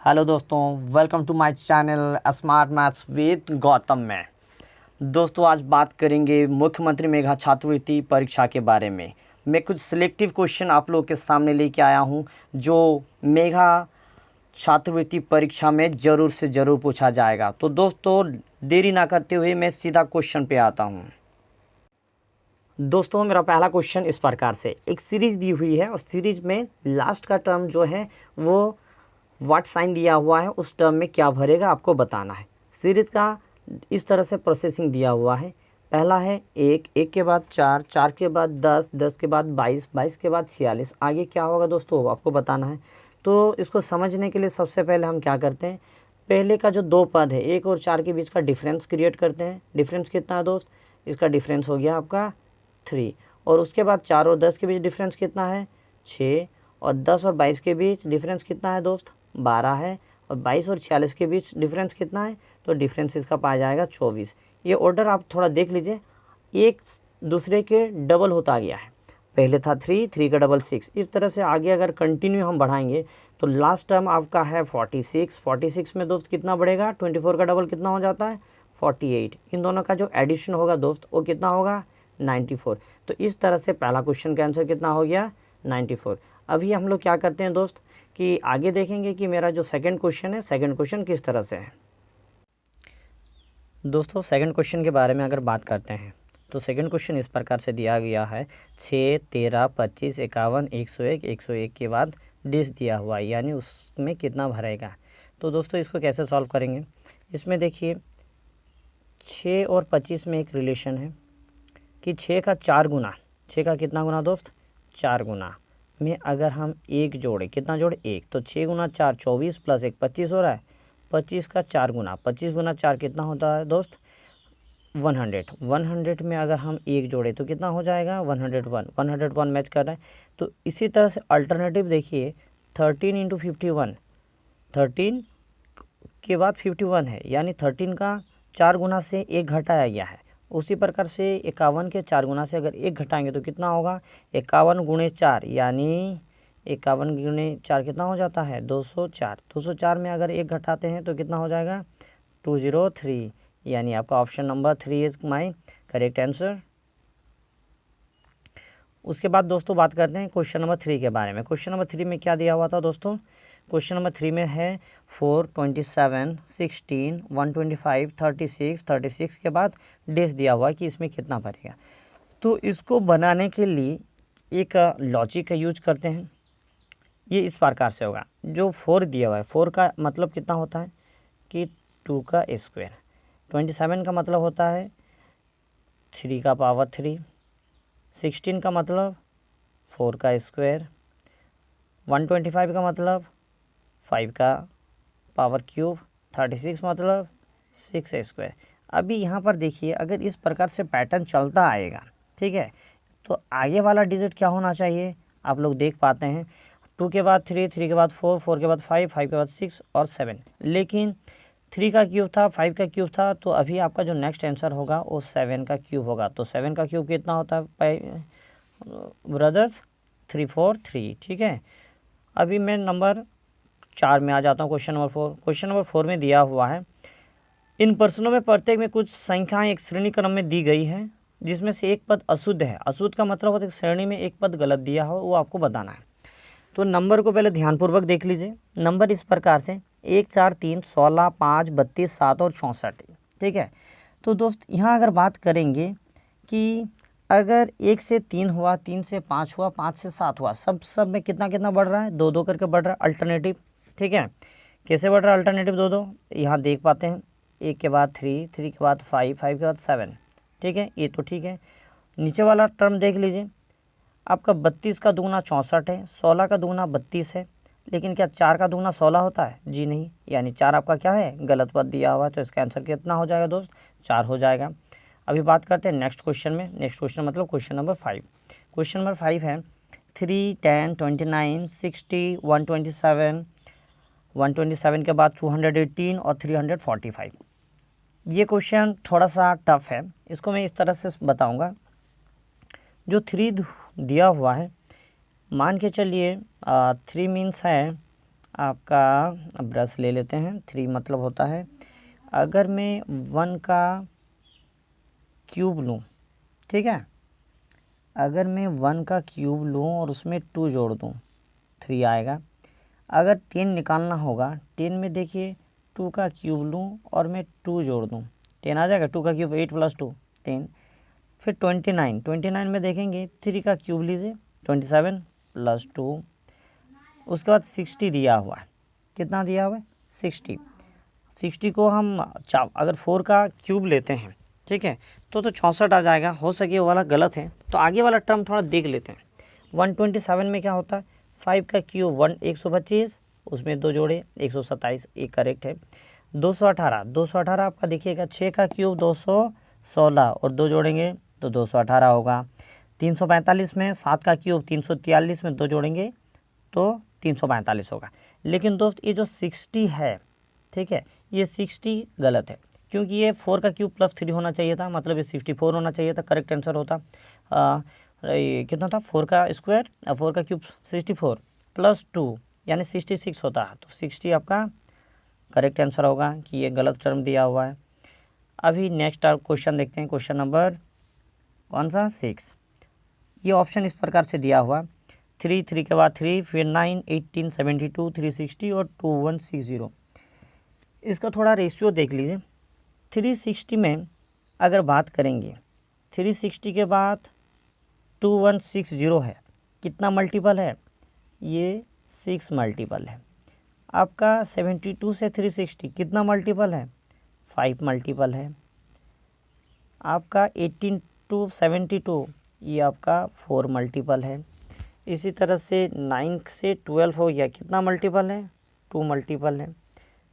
Hello दोस्तों, welcome to my channel smart maths with Gautam में। दोस्तों आज बात करेंगे मुख्यमंत्री मेधा छात्रवृत्ति परीक्षा के बारे में। मैं कुछ सिलेक्टिव क्वेश्चन आप लोगों के सामने लेके आया हूं जो मेधा छात्रवृत्ति परीक्षा में ज़रूर से ज़रूर पूछा जाएगा। तो दोस्तों देरी ना करते हुए मैं सीधा क्वेश्चन पे आता हूँ। दोस्तों मेरा पहला क्वेश्चन इस प्रकार से, एक सीरीज़ दी हुई है और सीरीज में लास्ट का टर्म जो है वो व्हाट साइन दिया हुआ है, उस टर्म में क्या भरेगा आपको बताना है। सीरीज का इस तरह से प्रोसेसिंग दिया हुआ है। पहला है एक, एक के बाद चार, चार के बाद 10, 10 के बाद 22, 22 के बाद 46, आगे क्या होगा दोस्तों आपको बताना है। तो इसको समझने के लिए सबसे पहले हम क्या करते हैं, पहले का जो दो पद है एक और चार के बीच का डिफरेंस क्रिएट करते हैं। डिफरेंस कितना है दोस्त, इसका डिफरेंस हो गया आपका 3। और उसके बाद 4 और 10 के बीच डिफरेंस कितना है 6। और 10 और 22 के बीच डिफरेंस कितना है दोस्त 12 है। और 22 और 46 के बीच डिफरेंस कितना है, तो डिफरेंस इसका पाया जाएगा 24। ये ऑर्डर आप थोड़ा देख लीजिए, एक दूसरे के डबल होता गया है। पहले था 3, 3 का डबल 6। इस तरह से आगे अगर कंटिन्यू हम बढ़ाएंगे तो लास्ट टर्म आपका है 46। 46 में दोस्त कितना बढ़ेगा, 24 का डबल कितना हो जाता है 48। इन दोनों का जो एडिशन होगा दोस्त वो कितना होगा 94। तो इस तरह से पहला क्वेश्चन का आंसर कितना हो गया 94। अभी हम लोग क्या करते हैं दोस्त कि आगे देखेंगे कि मेरा जो सेकंड क्वेश्चन है, सेकंड क्वेश्चन किस तरह से है। दोस्तों सेकंड क्वेश्चन के बारे में अगर बात करते हैं तो सेकंड क्वेश्चन इस प्रकार से दिया गया है 6, 13, 25, 51, 101, 101 के बाद डिश दिया हुआ है, यानी उसमें कितना भरेगा। तो दोस्तों इसको कैसे सॉल्व करेंगे, इसमें देखिए 6 और 25 में एक रिलेशन है कि 6 का 4 गुना, 6 का कितना गुना दोस्त 4 गुना में अगर हम एक जोड़े, कितना जोड़े 1, तो 6 गुना 4 24 प्लस 1 25 हो रहा है। 25 का 4 गुना, 25 गुना 4 कितना होता है दोस्त 100। 100 में अगर हम एक जोड़े तो कितना हो जाएगा 101। 101 मैच कर रहा है। तो इसी तरह से अल्टरनेटिव देखिए 13 इंटू 51, 13 के बाद 51 है, यानी 13 का 4 गुना से एक घटाया गया है। उसी प्रकार से 51 के 4 गुना से अगर एक घटाएंगे तो कितना होगा 51 गुणे 4, यानी 51 गुणे 4 कितना हो जाता है 204। 204 में अगर एक घटाते हैं तो कितना हो जाएगा 203, यानी आपका option number 3 is my correct answer. उसके बाद दोस्तों बात करते हैं क्वेश्चन नंबर 3 के बारे में। क्वेश्चन नंबर 3 में क्या दिया हुआ था दोस्तों, क्वेश्चन नंबर 3 में है 4, 27, 16, 125, 36, 36 के बाद डेज दिया हुआ है कि इसमें कितना भरेगा। तो इसको बनाने के लिए एक लॉजिक का यूज करते हैं। ये इस प्रकार से होगा, जो 4 दिया हुआ है 4 का मतलब कितना होता है कि 2 का स्क्वायर। 27 का मतलब होता है 3 का पावर 3। 16 का मतलब 4 का स्क्वायर। 125 का मतलब 5 का पावर क्यूब। 36 मतलब 6 स्क्वायर। अभी यहाँ पर देखिए अगर इस प्रकार से पैटर्न चलता आएगा, ठीक है, तो आगे वाला डिजिट क्या होना चाहिए आप लोग देख पाते हैं 2 के बाद 3, 3 के बाद 4, 4 के बाद 5, 5 के बाद 6 और 7। लेकिन 3 का क्यूब था, 5 का क्यूब था, तो अभी आपका जो नेक्स्ट आंसर होगा वो 7 का क्यूब होगा। तो 7 का क्यूब कितना होता है ब्रदर्स 343, ठीक है। अभी मैं नंबर 4 में आ जाता हूँ, क्वेश्चन नंबर 4। क्वेश्चन नंबर 4 में दिया हुआ है इन प्रश्नों में प्रत्येक में कुछ संख्याएं एक श्रेणी क्रम में दी गई है जिसमें से एक पद अशुद्ध है। अशुद्ध का मतलब होता है श्रेणी में एक पद गलत दिया हो, वो आपको बताना है। तो नंबर को पहले ध्यानपूर्वक देख लीजिए। नंबर इस प्रकार से 1, 4, 3, 16, 5, 32, 7 और 64, ठीक है। तो दोस्त यहाँ अगर बात करेंगे कि अगर 1 से 3 हुआ, 3 से 5 हुआ, 5 से 7 हुआ, सब में कितना कितना बढ़ रहा है 2 2 करके बढ़ रहा है अल्टरनेटिव, ठीक है। कैसे बढ़ रहा है अल्टरनेटिव 2 2, यहाँ देख पाते हैं 1 के बाद 3, 3 के बाद 5, 5 के बाद 7, ठीक है, ये तो ठीक है। नीचे वाला टर्म देख लीजिए, आपका 32 का दुगना 64 है, 16 का दुगना 32 है, लेकिन क्या 4 का दुगना 16 होता है, जी नहीं, यानी 4 आपका क्या है गलत पद दिया हुआ है। तो इसका आंसर कितना हो जाएगा दोस्त 4 हो जाएगा। अभी बात करते हैं नेक्स्ट क्वेश्चन में। नेक्स्ट क्वेश्चन मतलब क्वेश्चन नंबर 5। क्वेश्चन नंबर 5 है 3, 10, 29, 60, 127, 127 के बाद 218 और 345। ये क्वेश्चन थोड़ा सा टफ है, इसको मैं इस तरह से बताऊंगा। जो 3 दिया हुआ है, मान के चलिए 3 मीन्स है आपका ब्रश ले लेते हैं। 3 मतलब होता है, अगर मैं 1 का क्यूब लूँ, ठीक है, अगर मैं 1 का क्यूब लूँ और उसमें 2 जोड़ दूँ 3 आएगा। अगर 10 निकालना होगा, 10 में देखिए 2 का क्यूब लूँ और मैं 2 जोड़ दूँ 10 आ जाएगा। 2 का क्यूब 8 + 2 10। फिर 29 में देखेंगे 3 का क्यूब लीजिए 27 + 2। उसके बाद 60 दिया हुआ है। कितना दिया हुआ है? 60 को हम अगर 4 का क्यूब लेते हैं, ठीक है, तो 64 आ जाएगा। हो सके वो वाला गलत है, तो आगे वाला टर्म थोड़ा देख लेते हैं। 127 में क्या होता है? 5 का क्यूब 125, उसमें 2 जोड़े 127, एक करेक्ट है। 218 आपका देखिएगा 6 का क्यूब 216 और 2 जोड़ेंगे तो 218 होगा। 345 में 7 का क्यूब 343 में 2 जोड़ेंगे तो 345 होगा। लेकिन दोस्त ये जो 60 है, ठीक है, ये 60 गलत है, क्योंकि ये 4 का क्यूब +3 होना चाहिए था, मतलब ये 64 होना चाहिए था। करेक्ट आंसर होता ये कितना था? 4 का स्क्वायर 4 का क्यूब 64 + 2 यानी 66 होता है। तो 60 आपका करेक्ट आंसर होगा कि ये गलत टर्म दिया हुआ है। अभी नेक्स्ट क्वेश्चन देखते हैं। क्वेश्चन नंबर कौन सा? 6। ये ऑप्शन इस प्रकार से दिया हुआ, 3 के बाद 3, फिर 9, 18, 72, 360 और 2160। इसका थोड़ा रेशियो देख लीजिए। 360 में अगर बात करेंगे, 360 के बाद 2160 है, कितना मल्टीपल है? ये 6 मल्टीपल है। आपका 72 से 360 कितना मल्टीपल है? 5 मल्टीपल है। आपका 18 to 72 ये आपका 4 मल्टीपल है। इसी तरह से 9 से 12 हो गया, कितना मल्टीपल है? 2 मल्टीपल है।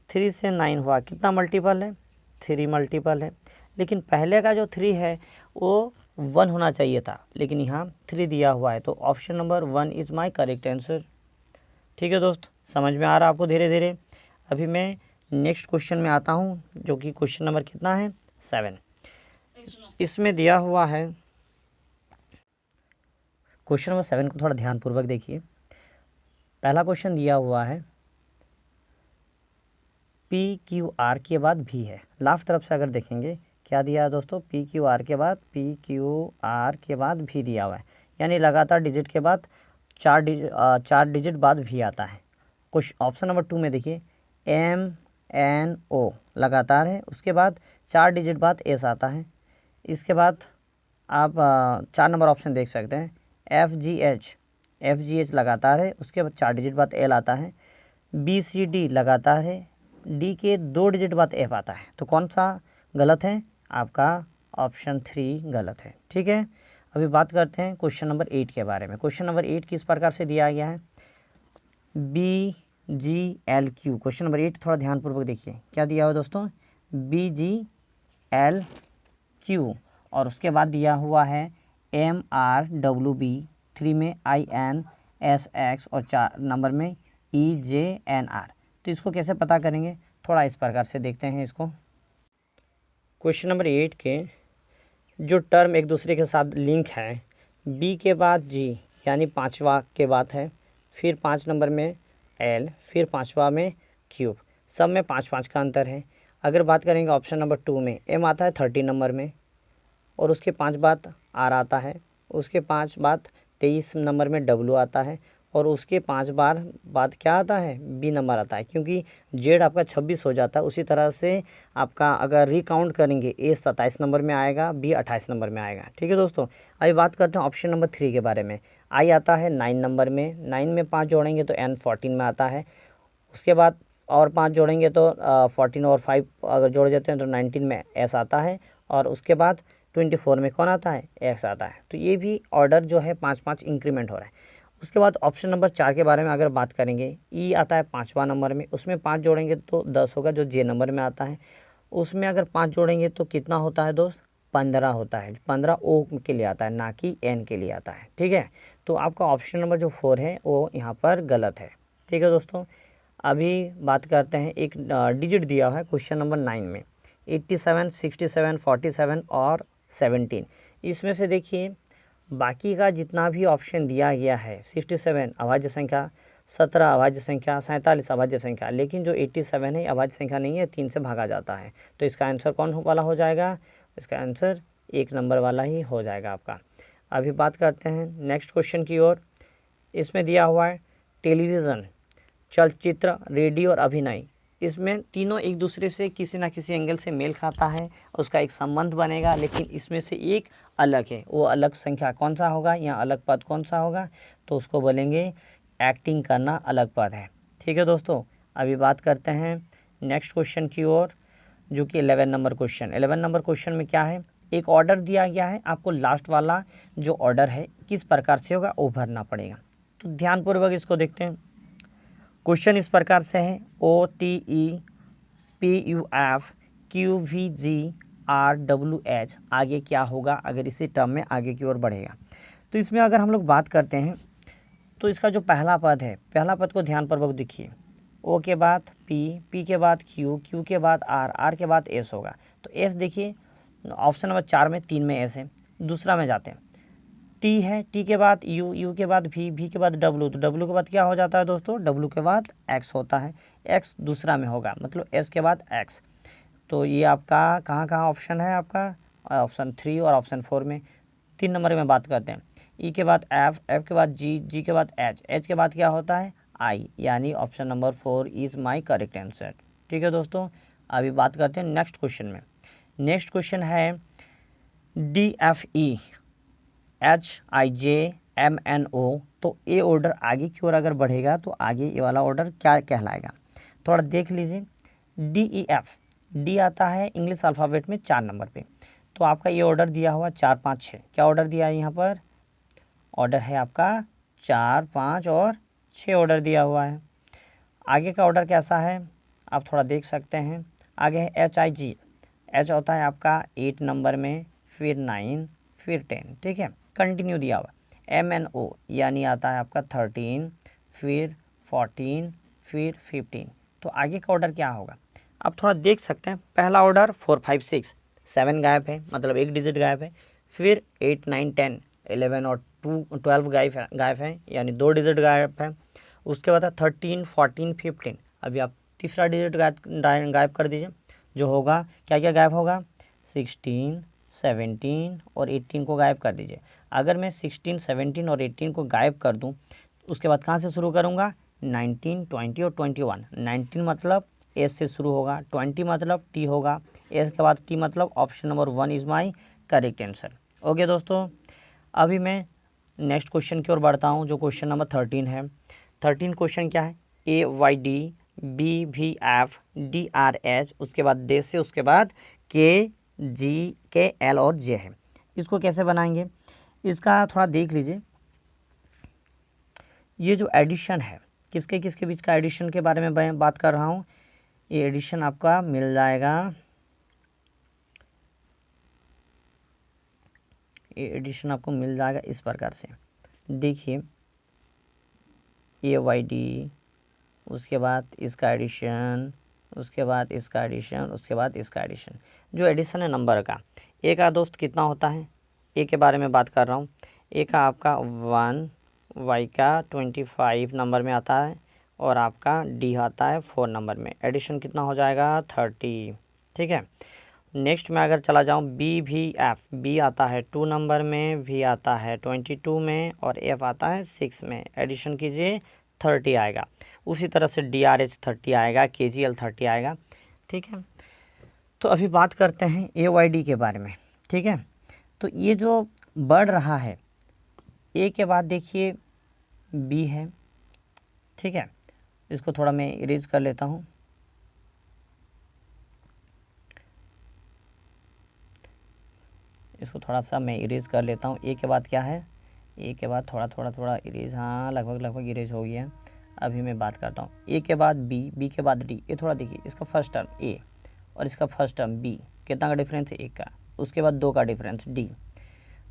3 से 9 हुआ, कितना मल्टीपल है? 3 मल्टीपल है। लेकिन पहले का जो 3 है वो 1 होना चाहिए था, लेकिन यहाँ 3 दिया हुआ है, तो option number 1 is my correct answer. ठीक है दोस्त, समझ में आ रहा है आपको धीरे धीरे। अभी मैं नेक्स्ट क्वेश्चन में आता हूँ, जो कि क्वेश्चन नंबर कितना है? 7। इसमें दिया हुआ है, क्वेश्चन नंबर 7 को थोड़ा ध्यानपूर्वक देखिए। पहला क्वेश्चन दिया हुआ है PQR के बाद भी है। लास्ट तरफ से अगर देखेंगे क्या दिया है दोस्तों? PQR के बाद भी दिया हुआ है, यानी लगातार डिजिट के बाद 4 डिजिट बाद भी आता है। कुछ ऑप्शन नंबर 2 में देखिए MNO लगातार है, उसके बाद 4 डिजिट बाद S आता है। इसके बाद आप 4 नंबर ऑप्शन देख सकते हैं, FGH लगातार है, उसके बाद 4 डिजिट बाद L आता है। BCD लगातार है, D के 2 डिजिट बाद F आता है। तो कौन सा गलत है? आपका ऑप्शन 3 गलत है। ठीक है, अभी बात करते हैं क्वेश्चन नंबर 8 के बारे में। क्वेश्चन नंबर 8 किस प्रकार से दिया गया है? BGLQ। क्वेश्चन नंबर 8 थोड़ा ध्यानपूर्वक देखिए, क्या दिया हुआ दोस्तों? BGLQ, और उसके बाद दिया हुआ है MRWB, 3 में INSX और 4 नंबर में EJNR। तो इसको कैसे पता करेंगे? थोड़ा इस प्रकार से देखते हैं इसको। क्वेश्चन नंबर 8 के जो टर्म एक दूसरे के साथ लिंक है, B के बाद G यानी 5वां के बाद है, फिर 5 नंबर में L, फिर 5वां में क्यूब, सब में 5-5 का अंतर है। अगर बात करेंगे ऑप्शन नंबर 2 में M आता है 30 नंबर में, और उसके 5 बाद R आता है, उसके 5 बाद 23 नंबर में W आता है, और उसके 5 बार बाद क्या आता है? B नंबर आता है, क्योंकि Z आपका 26 हो जाता है। उसी तरह से आपका अगर रिकाउंट करेंगे A 27 नंबर में आएगा, B 28 नंबर में आएगा। ठीक है दोस्तों, अभी बात करते हैं ऑप्शन नंबर 3 के बारे में। I आता है 9 नंबर में, 9 में 5 जोड़ेंगे तो N 14 में आता है। उसके बाद और 5 जोड़ेंगे तो 14 और 5 अगर जोड़ देते हैं तो 19 में S आता है, और उसके बाद 24 में कौन आता है? X आता है। तो ये भी ऑर्डर जो है 5-5 इंक्रीमेंट हो रहा है। उसके बाद ऑप्शन नंबर 4 के बारे में अगर बात करेंगे, E आता है 5वां नंबर में, उसमें 5 जोड़ेंगे तो 10 होगा, जो J नंबर में आता है। उसमें अगर 5 जोड़ेंगे तो कितना होता है दोस्त? 15 होता है। 15 O के लिए आता है, ना कि N के लिए आता है। ठीक है, तो आपका ऑप्शन नंबर जो 4 है वो यहाँ पर गलत है। ठीक है दोस्तों, अभी बात करते हैं, एक डिजिट दिया हुआ है क्वेश्चन नंबर 9 में 87, 67, 47 और 17। इसमें से देखिए बाकी का जितना भी ऑप्शन दिया गया है 67 अभाज्य संख्या, 17 अभाज्य संख्या, 47 अभाज्य संख्या, लेकिन जो 87 है अभाज्य संख्या नहीं है, 3 से भागा जाता है। तो इसका आंसर कौन वाला हो जाएगा? इसका आंसर 1 नंबर वाला ही हो जाएगा आपका। अभी बात करते हैं नेक्स्ट क्वेश्चन की ओर। इसमें दिया हुआ है टेलीविज़न, चलचित्र, रेडियो और अभिनय। इसमें तीनों एक दूसरे से किसी ना किसी एंगल से मेल खाता है, उसका एक संबंध बनेगा, लेकिन इसमें से एक अलग है। वो अलग संख्या कौन सा होगा या अलग पद कौन सा होगा? तो उसको बोलेंगे एक्टिंग करना अलग पद है। ठीक है दोस्तों, अभी बात करते हैं नेक्स्ट क्वेश्चन की ओर, जो कि 11 नंबर क्वेश्चन। 11 नंबर क्वेश्चन में क्या है? एक ऑर्डर दिया गया है, आपको लास्ट वाला जो ऑर्डर है किस प्रकार से होगा वो भरना पड़ेगा। तो ध्यानपूर्वक इसको देखते हैं। क्वेश्चन इस प्रकार से है, OTEPUFQVGRWH आगे क्या होगा अगर इसी टर्म में आगे की ओर बढ़ेगा। तो इसमें अगर हम लोग बात करते हैं तो इसका जो पहला पद है, पहला पद को ध्यानपूर्वक देखिए। O के बाद P, P के बाद Q, Q के बाद R, R के बाद S होगा। तो S देखिए ऑप्शन नंबर 4 में 3 में S है। दूसरा में जाते हैं, T है, T के बाद U, U के बाद V, V के बाद W, तो W के बाद क्या हो जाता है दोस्तों? W के बाद X होता है। X दूसरा में होगा, मतलब S के बाद X। तो ये आपका कहाँ कहाँ ऑप्शन है? आपका ऑप्शन 3 और ऑप्शन 4 में। 3 नंबर में बात करते हैं, E के बाद F, F के बाद G, G के बाद H, H के बाद क्या होता है? I, यानी option number 4 is my correct answer. ठीक है दोस्तों, अभी बात करते हैं नेक्स्ट क्वेश्चन में। नेक्स्ट क्वेश्चन है DFE HIJMNO। तो ए ऑर्डर आगे की ओर अगर बढ़ेगा तो आगे ये वाला ऑर्डर क्या कहलाएगा? थोड़ा देख लीजिए। DEF, डी आता है इंग्लिश अल्फ़ाबेट में 4 नंबर पे। तो आपका ये ऑर्डर दिया हुआ 4, 5, 6। क्या ऑर्डर दिया है यहाँ पर? ऑर्डर है आपका 4, 5 और 6 ऑर्डर दिया हुआ है। आगे का ऑर्डर कैसा है आप थोड़ा देख सकते हैं। आगे है HIG, H होता है आपका 8 नंबर में, फिर 9, फिर 10। ठीक है, कंटिन्यू दिया हुआ। MNO यानी आता है आपका 13, फिर 14, फिर 15। तो आगे का ऑर्डर क्या होगा आप थोड़ा देख सकते हैं। पहला ऑर्डर 4, 5, 6, 7 गायब है, मतलब एक डिजिट गायब है। फिर 8, 9, 10, 11 और 12 गायब है, यानी 2 डिजिट गायब है। उसके बाद 13, 14, 15। अभी आप तीसरा डिजिट गायब कर दीजिए, जो होगा क्या क्या गायब होगा? 16, 17 और 18 को गायब कर दीजिए। अगर मैं 16, 17 और 18 को गायब कर दूं, उसके बाद कहाँ से शुरू करूंगा? 19, 20 और 21। 19 मतलब एस से शुरू होगा, 20 मतलब टी होगा, एस के बाद टी मतलब option number 1 is my correct answer. Okay दोस्तों, अभी मैं नेक्स्ट क्वेश्चन की ओर बढ़ता हूँ, जो क्वेश्चन नंबर 13 है। 13 क्वेश्चन क्या है? AYD BVF DRH, उसके बाद D से उसके बाद KGKL और J है। इसको कैसे बनाएंगे इसका थोड़ा देख लीजिए। ये जो एडिशन है, किसके किसके बीच का एडिशन के बारे में बात कर रहा हूँ। ये एडिशन आपका मिल जाएगा, ये एडिशन आपको मिल जाएगा इस प्रकार से। देखिए AYD, उसके बाद इसका एडिशन, उसके बाद इसका एडिशन, उसके बाद इसका एडिशन। जो एडिशन है नंबर का, ए का दोस्त कितना होता है? ए के बारे में बात कर रहा हूँ। ए का आपका 1, वाई का 25 नंबर में आता है, और आपका डी आता है 4 नंबर में। एडिशन कितना हो जाएगा? 30। ठीक है, नेक्स्ट में अगर चला जाऊँ BVF, बी आता है 2 नंबर में, वी आता है 22 में, और एफ आता है 6 में। एडिशन कीजिए 30 आएगा। उसी तरह से DRH 30 आएगा, KGL 30 आएगा। ठीक है, तो अभी बात करते हैं AYD के बारे में। ठीक है, तो ये जो बढ़ रहा है, ए के बाद देखिए बी है। ठीक है, इसको थोड़ा मैं इरेज कर लेता हूँ। इसको थोड़ा सा मैं इरेज कर लेता हूँ। ए के बाद क्या है? ए के बाद थोड़ा इरेज, हाँ लगभग इरेज हो गया। अभी मैं बात करता हूँ ए के बाद बी, बी के बाद डी। ये थोड़ा देखिए, इसका फर्स्ट टर्म ए और इसका फर्स्ट टर्म बी, कितना का डिफरेंस है? 1 का। उसके बाद 2 का डिफरेंस डी,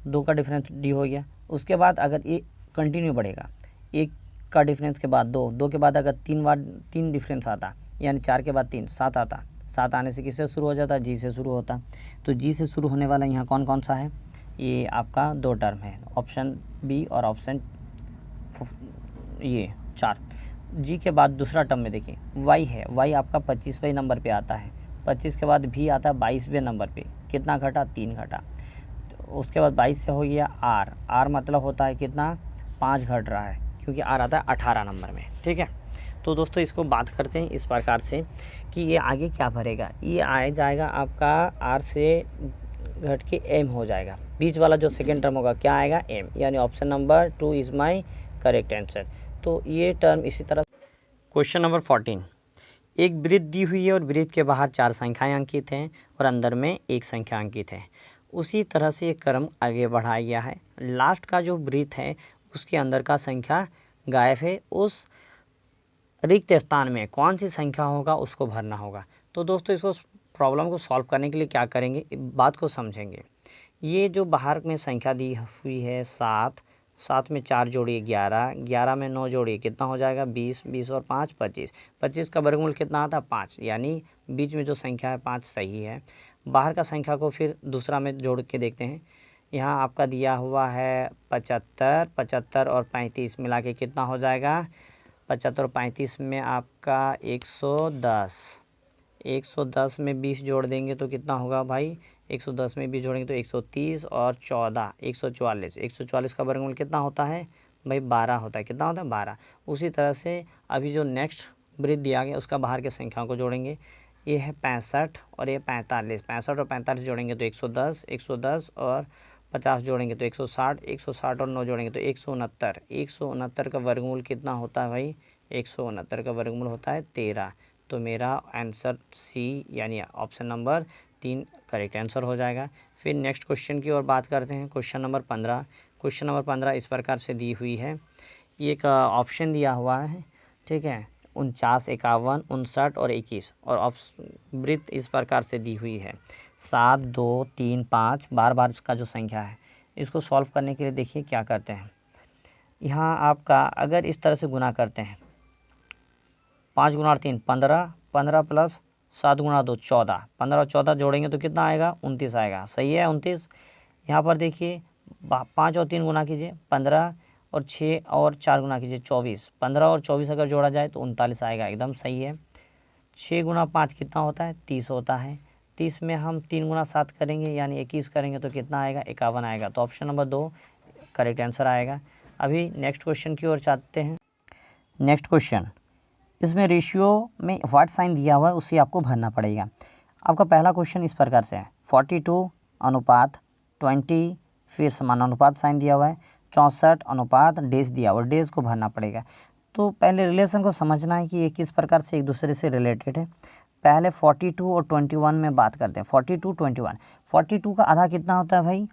2 का डिफरेंस डी हो गया। उसके बाद अगर ए कंटिन्यू बढ़ेगा, 1 का डिफरेंस के बाद 2, 2 के बाद अगर 3 डिफरेंस आता, यानी 4 के बाद 3, 7 आता। 7 आने से किससे शुरू हो जाता? जी से शुरू होता। तो जी से शुरू होने वाला यहाँ कौन कौन सा है? ये आपका 2 टर्म है, ऑप्शन बी और ऑप्शन ये 4। जी के बाद दूसरा टर्म में देखिए वाई है, वाई आपका 25वें नंबर पे आता है, 25 के बाद भी आता है 22वें नंबर पे, कितना घटा 3 घटा। तो उसके बाद 22 से हो गया आर, आर मतलब होता है कितना 5 घट रहा है, क्योंकि आर आता है 18 नंबर में। ठीक है, तो दोस्तों इसको बात करते हैं इस प्रकार से कि ये आगे क्या भरेगा, ये आ जाएगा आपका आर से घट के एम हो जाएगा, बीच वाला जो सेकेंड टर्म होगा क्या आएगा एम, यानी option number 2 is my correct answer. तो ये टर्म इसी तरह। क्वेश्चन नंबर 14, एक वृत्त दी हुई है और वृत्त के बाहर 4 संख्याएं अंकित हैं और अंदर में 1 संख्या अंकित है। उसी तरह से एक क्रम आगे बढ़ाया गया है, लास्ट का जो वृत्त है उसके अंदर का संख्या गायब है, उस रिक्त स्थान में कौन सी संख्या होगा उसको भरना होगा। तो दोस्तों इसको प्रॉब्लम को सॉल्व करने के लिए क्या करेंगे, बात को समझेंगे। ये जो बाहर में संख्या दी हुई है 7, 7 में 4 जोड़िए 11, 11 में 9 जोड़िए कितना हो जाएगा 20, 20 और 5 25, 25 का वर्गमूल कितना आता है 5, यानी बीच में जो संख्या है 5 सही है। बाहर का संख्या को फिर दूसरा में जोड़ के देखते हैं, यहाँ आपका दिया हुआ है 75, 75 और 35 मिला के कितना हो जाएगा 75 और 35 में आपका 110, 110 में 20 जोड़ देंगे तो कितना होगा भाई 110 में 20 जोड़ेंगे तो 130 और 14 144, 144 का वर्गमूल कितना होता है भाई 12 होता है, कितना होता है 12। उसी तरह से अभी जो नेक्स्ट वृत्त दिया गया उसका बाहर के संख्याओं को जोड़ेंगे, ये है 65 और ये 45, 65 और 45 जोड़ेंगे तो 110, 110 और 50 जोड़ेंगे तो 160, 160 और 9 जोड़ेंगे तो 169, 169 का वर्गमूल कितना होता है भाई 169 का वर्गमूल होता है 13। तो मेरा आंसर सी यानी ऑप्शन नंबर 3 करेक्ट आंसर हो जाएगा। फिर नेक्स्ट क्वेश्चन की ओर बात करते हैं, क्वेश्चन नंबर 15। क्वेश्चन नंबर 15 इस प्रकार से दी हुई है, एक ऑप्शन दिया हुआ है, ठीक है 49, 51, 59 और 21, और वृत्त इस प्रकार से दी हुई है 7, 2, 3, 5, बार बार इसका जो संख्या है। इसको सॉल्व करने के लिए देखिए क्या करते हैं, यहाँ आपका अगर इस तरह से गुना करते हैं 5 गुना 3 15, 15 प्लस 7 गुना 2 14, 15 और 14 जोड़ेंगे तो कितना आएगा 29 आएगा, सही है 29। यहाँ पर देखिए 5 और 3 गुना कीजिए 15 और 6 और 4 गुना कीजिए 24, 15 और 24 अगर जोड़ा जाए तो 39 आएगा, एकदम सही है। 6 गुना 5 कितना होता है 30 होता है, 30 में हम 3 गुना 7 करेंगे यानी 21 करेंगे तो कितना आएगा 51 आएगा। तो ऑप्शन नंबर 2 करेक्ट आंसर आएगा। अभी नेक्स्ट क्वेश्चन की ओर चाहते हैं। नेक्स्ट क्वेश्चन, इसमें रेशियो में व्हाट साइन दिया हुआ है उसे आपको भरना पड़ेगा। आपका पहला क्वेश्चन इस प्रकार से है 42 अनुपात 20, फिर समानुपात साइन दिया हुआ है 64 अनुपात डेज दिया हुआ है, डेज को भरना पड़ेगा। तो पहले रिलेशन को समझना है कि ये किस प्रकार से एक दूसरे से रिलेटेड है। पहले 42 और 21 में बात करते हैं। 42 21, 42 का आधा कितना होता है भाई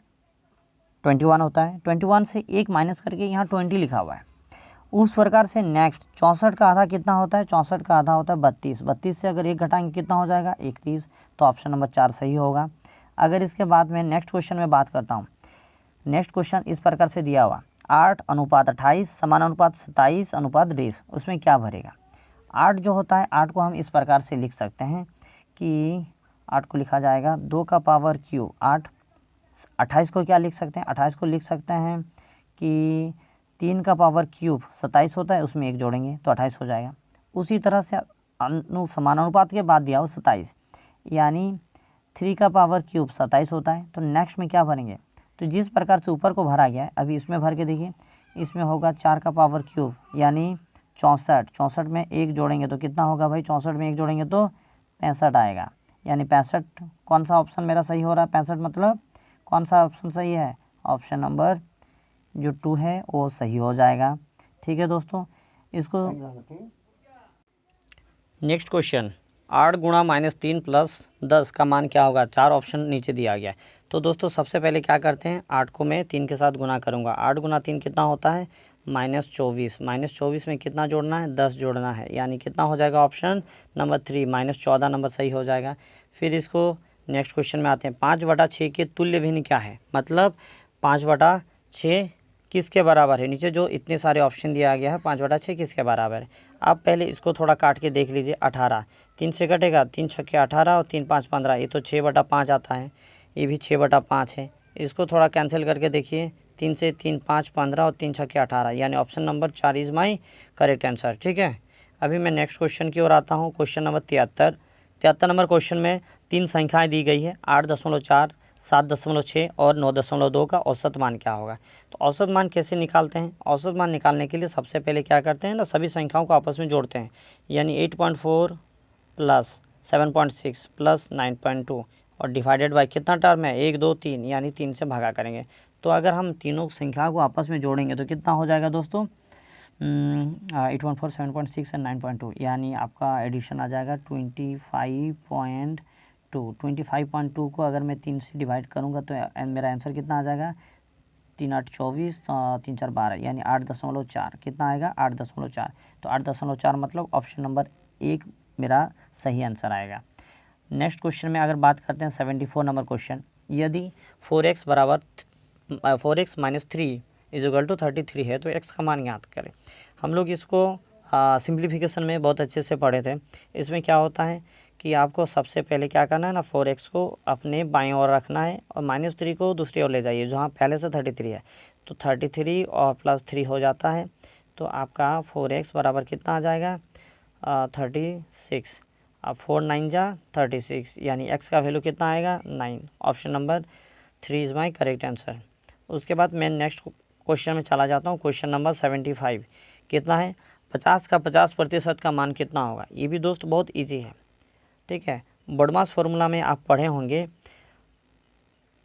21 होता है, 21 से एक माइनस करके यहाँ 20 लिखा हुआ है। उस प्रकार से नेक्स्ट 64 का आधा कितना होता है, 64 का आधा होता है 32, 32 से अगर एक घटाएंगे कितना हो जाएगा 31, तो ऑप्शन नंबर 4 सही होगा। अगर इसके बाद में नेक्स्ट क्वेश्चन में बात करता हूँ, नेक्स्ट क्वेश्चन इस प्रकार से दिया हुआ 8 अनुपात 28 समानुपात 27 अनुपात 20, उसमें क्या भरेगा। 8 जो होता है 8 को हम इस प्रकार से लिख सकते हैं कि 8 को लिखा जाएगा 2 का पावर क्यूब 8। 28 को क्या लिख सकते हैं, 28 को लिख सकते हैं कि 3 का पावर क्यूब 27 होता है, उसमें 1 जोड़ेंगे तो 28 हो जाएगा। उसी तरह से समानुपात के बाद दिया हो 27, यानी 3 का पावर क्यूब 27 होता है। तो नेक्स्ट में क्या भरेंगे, तो जिस प्रकार से ऊपर को भरा गया है अभी इसमें भर के देखिए, इसमें होगा 4 का पावर क्यूब यानी 64, 64 में 1 जोड़ेंगे तो कितना होगा भाई 64 में 1 जोड़ेंगे तो 65 आएगा, यानी 65। कौन सा ऑप्शन मेरा सही हो रहा है 65, मतलब कौन सा ऑप्शन सही है, ऑप्शन नंबर जो 2 है वो सही हो जाएगा। ठीक है दोस्तों, इसको नेक्स्ट क्वेश्चन 8 गुणा -3 प्लस 10 का मान क्या होगा। 4 ऑप्शन नीचे दिया गया है। तो दोस्तों सबसे पहले क्या करते हैं, 8 को मैं 3 के साथ गुना करूँगा। 8 गुना 3 कितना होता है -24, -24 में कितना जोड़ना है 10 जोड़ना है, यानी कितना हो जाएगा ऑप्शन नंबर 3 -14 नंबर सही हो जाएगा। फिर इसको नेक्स्ट क्वेश्चन में आते हैं। 5/6 के तुल्य भिन्न क्या है, मतलब 5/6 किसके बराबर है। नीचे जो इतने सारे ऑप्शन दिया गया है 5/6 किसके बराबर है। आप पहले इसको थोड़ा काट के देख लीजिए। 18 3 से कटेगा, 3 छक्के 18 और 3 5 15, ये तो 6/5 आता है, ये भी 6/5 है। इसको थोड़ा कैंसिल करके देखिए, 3 से 3 5 15 और 3 छक्के 18, यानी option number 4 is my correct answer. ठीक है, अभी मैं नेक्स्ट क्वेश्चन की ओर आता हूँ। क्वेश्चन नंबर 73 नंबर क्वेश्चन में 3 संख्याएं दी गई है 8.4, 7.6 और 9.2 का औसत मान क्या होगा। तो औसत मान कैसे निकालते हैं। औसत मान निकालने के लिए सबसे पहले क्या करते हैं ना, सभी संख्याओं को आपस में जोड़ते हैं। यानी 8.4 प्लस 7.6 प्लस 9.2 और डिवाइडेड बाय कितना टर्म है 1 2 3, यानी 3 से भागा करेंगे। तो अगर हम तीनों संख्या को आपस में जोड़ेंगे तो कितना हो जाएगा दोस्तों, 8.4, 7.6 एंड 9.2, यानी आपका एडिशन आ जाएगा 25.2। 25.2 को अगर मैं 3 से डिवाइड करूँगा तो मेरा आंसर कितना आ जाएगा, 3 8 24, 3 4 12, यानी 8.4। कितना आएगा 8.4। तो 8.4 मतलब ऑप्शन नंबर 1 मेरा सही आंसर आएगा। नेक्स्ट क्वेश्चन में अगर बात करते हैं 74 नंबर क्वेश्चन, यदि 4x बराबर 4x माइनस 3 इजिकल टू 33 है तो x का मान ज्ञात करें। हम लोग इसको सिंप्लीफिकेशन में बहुत अच्छे से पढ़े थे। इसमें क्या होता है कि आपको सबसे पहले क्या करना है ना, 4x को अपने बाईं ओर रखना है और -3 को दूसरी ओर ले जाइए जहाँ पहले से 33 है। तो 33 और प्लस 3 हो जाता है। तो आपका 4x बराबर कितना आ जाएगा 36। अब 4 9 जा 36, यानी x का वैल्यू कितना आएगा 9। Option number 3 is my correct answer. उसके बाद मैं नेक्स्ट क्वेश्चन में चला जाता हूँ। क्वेश्चन नंबर 75 कितना है, 50 का 50% का मान कितना होगा। ये भी दोस्त बहुत इजी है, ठीक है। बॉडमास फार्मूला में आप पढ़े होंगे।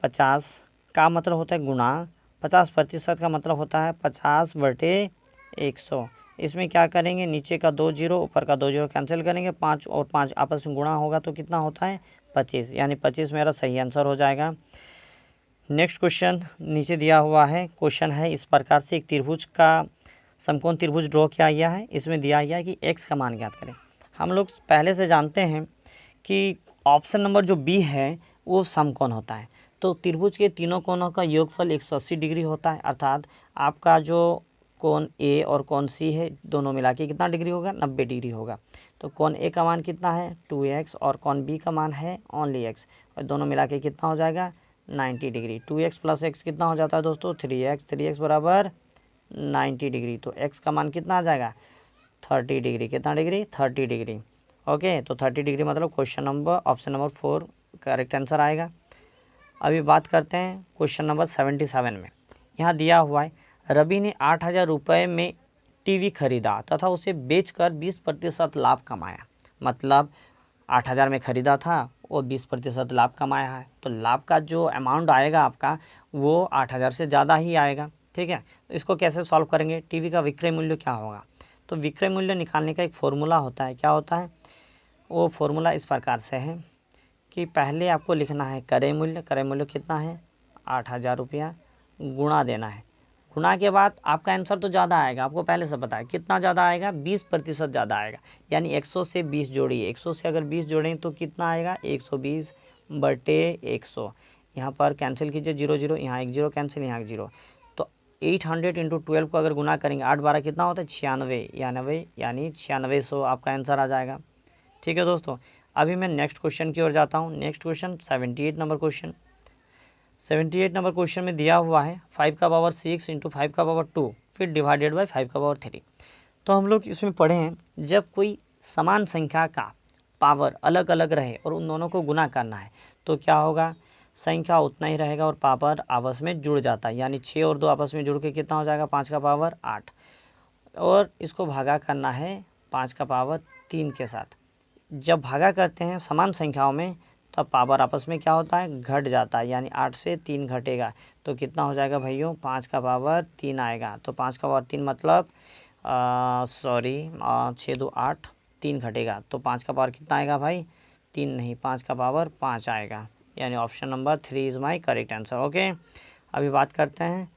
50 का मतलब होता है गुणा, 50% का मतलब होता है 50/100। इसमें क्या करेंगे, नीचे का 2 जीरो ऊपर का 2 जीरो कैंसिल करेंगे, 5 और 5 आपस में गुणा होगा तो कितना होता है 25, यानी 25 मेरा सही आंसर हो जाएगा। नेक्स्ट क्वेश्चन नीचे दिया हुआ है। क्वेश्चन है इस प्रकार से, एक त्रिभुज का समकोण त्रिभुज ड्रॉ किया गया है। इसमें दिया गया है कि x का मान ज्ञात करें। हम लोग पहले से जानते हैं कि ऑप्शन नंबर जो बी है वो समकोण होता है। तो त्रिभुज के तीनों कोणों का योगफल 180 डिग्री होता है, अर्थात आपका जो कोण ए और कोण सी है दोनों मिला के कितना डिग्री होगा 90 डिग्री होगा। तो कोण ए का मान कितना है 2x और कोण बी का मान है ओनली x, और दोनों मिला के कितना हो जाएगा 90 डिग्री। 2x प्लस x कितना हो जाता है दोस्तों 3x, 3x बराबर 90 डिग्री। तो x का मान कितना आ जाएगा 30 डिग्री। कितना डिग्री 30 डिग्री। ओके, तो 30 डिग्री मतलब question number option number 4 correct answer आएगा। अभी बात करते हैं क्वेश्चन नंबर 77 में। यहाँ दिया हुआ है रवि ने 8,000 रुपये में टीवी खरीदा तथा उसे बेचकर 20% लाभ कमाया। मतलब 8,000 में ख़रीदा था और 20% लाभ कमाया है। तो लाभ का जो अमाउंट आएगा आपका वो 8,000 से ज़्यादा ही आएगा, ठीक है। तो इसको कैसे सॉल्व करेंगे, टीवी का विक्रय मूल्य क्या होगा। तो विक्रय मूल्य निकालने का एक फॉर्मूला होता है। क्या होता है वो फॉर्मूला इस प्रकार से है कि पहले आपको लिखना है क्रय मूल्य। क्रय मूल्य कितना है 8,000 रुपया, गुणा देना है। गुणा के बाद आपका आंसर तो ज़्यादा आएगा, आपको पहले से पता है कितना ज़्यादा आएगा 20% ज़्यादा आएगा। यानी 100 से 20 जोड़िए, 100 से अगर 20 जोड़ें तो कितना आएगा 120/100। यहाँ पर कैंसिल कीजिए 0 0, यहाँ 1 0 कैंसिल, यहाँ 1 0। तो 800 × 12 को अगर गुना करेंगे 8 12 कितना होता है 96, यानी 9600 आपका आंसर आ जाएगा, ठीक है दोस्तों। अभी मैं नेक्स्ट क्वेश्चन की ओर जाता हूँ। Next question 78 number question. 78 number question में दिया हुआ है 5 का पावर 6 × 5 का पावर 2 फिर डिवाइडेड बाय 5 का पावर 3। तो हम लोग इसमें पढ़े हैं जब कोई समान संख्या का पावर अलग अलग रहे और उन दोनों को गुना करना है तो क्या होगा, संख्या उतना ही रहेगा और पावर आपस में जुड़ जाता है। यानी 6 और 2 आपस में जुड़ के कितना हो जाएगा 5 का पावर 8, और इसको भागा करना है 5 का पावर 3 के साथ। जब भागा करते हैं समान संख्याओं में तब पावर आपस में क्या होता है घट जाता है, यानी 8 से 3 घटेगा तो कितना हो जाएगा भाइयों 5 का पावर 3 आएगा। तो 5 का पावर 3 मतलब 6 2 8, 3 घटेगा तो 5 का पावर कितना आएगा भाई 3 नहीं, 5 का पावर 5 आएगा। यानी option number 3 is my correct answer. Okay, अभी बात करते हैं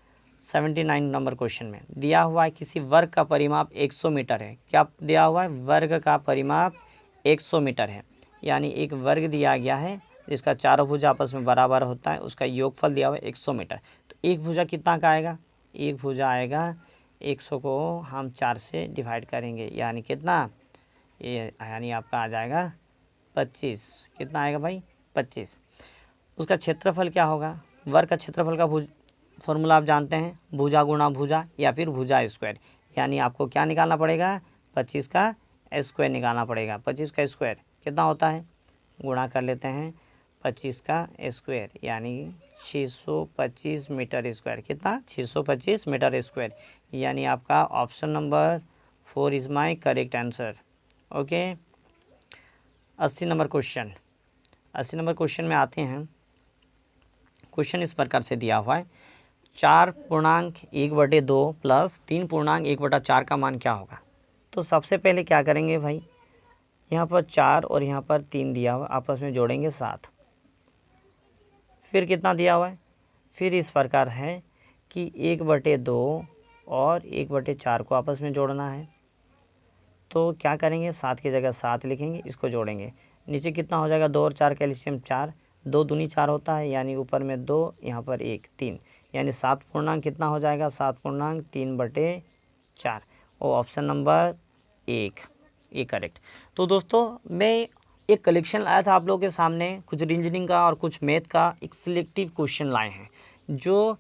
79 नंबर क्वेश्चन में। दिया हुआ है किसी वर्ग का परिमाप 100 मीटर है। क्या दिया हुआ है, वर्ग का परिमाप 100 मीटर है। यानी एक वर्ग दिया गया है जिसका चारों भुजा आपस में बराबर होता है, उसका योगफल दिया हुआ है 100 मीटर। तो एक भुजा कितना का आएगा, एक भुजा आएगा 100 को हम 4 से डिवाइड करेंगे, यानी कितना ये, यानी आपका आ जाएगा 25। कितना आएगा भाई 25। उसका क्षेत्रफल क्या होगा, वर्ग का क्षेत्रफल का फॉर्मूला आप जानते हैं, भुजा गुणा भुजा या फिर भुजा स्क्वायर। यानी आपको क्या निकालना पड़ेगा 25 का स्क्वायर निकालना पड़ेगा। 25 का स्क्वायर कितना होता है, गुणा कर लेते हैं 25 का स्क्वायर, यानी 625 मीटर स्क्वायर। कितना, 625 मीटर स्क्वायर, यानी आपका option number 4 is my correct answer. Okay, 80 number question. 80 number question में आते हैं। क्वेश्चन इस प्रकार से दिया हुआ है, 4.1/2 प्लस 3.1/4 का मान क्या होगा। तो सबसे पहले क्या करेंगे भाई, यहाँ पर 4 और यहाँ पर 3 दिया हुआ, आपस में जोड़ेंगे 7। फिर कितना दिया हुआ है, फिर इस प्रकार है कि 1/2 और 1/4 को आपस में जोड़ना है। तो क्या करेंगे, 7 की जगह 7 लिखेंगे, इसको जोड़ेंगे। नीचे कितना हो जाएगा, 2 और 4 का एलसीएम 4, 2 दूनी 4 होता है, यानी ऊपर में 2, यहाँ पर 1, 3, यानी 7 पूर्णांक कितना हो जाएगा, 7.3/4, और ऑप्शन नंबर 1 ये करेक्ट। तो दोस्तों मैं एक कलेक्शन लाया था आप लोगों के सामने, कुछ रीजनिंग का और कुछ मैथ का एक सिलेक्टिव क्वेश्चन लाए हैं, जो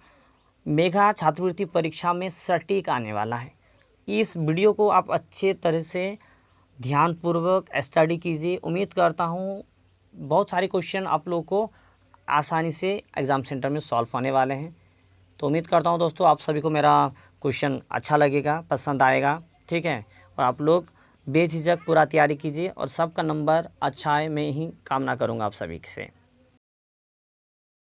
मेगा छात्रवृत्ति परीक्षा में सटीक आने वाला है। इस वीडियो को आप अच्छे तरह से ध्यानपूर्वक स्टडी कीजिए। उम्मीद करता हूँ बहुत सारे क्वेश्चन आप लोगों को आसानी से एग्ज़ाम सेंटर में सॉल्व होने वाले हैं। तो उम्मीद करता हूँ दोस्तों आप सभी को मेरा क्वेश्चन अच्छा लगेगा, पसंद आएगा, ठीक है। और आप लोग बेझिझक पूरा तैयारी कीजिए और सबका नंबर अच्छा है, मैं ही कामना करूँगा आप सभी से।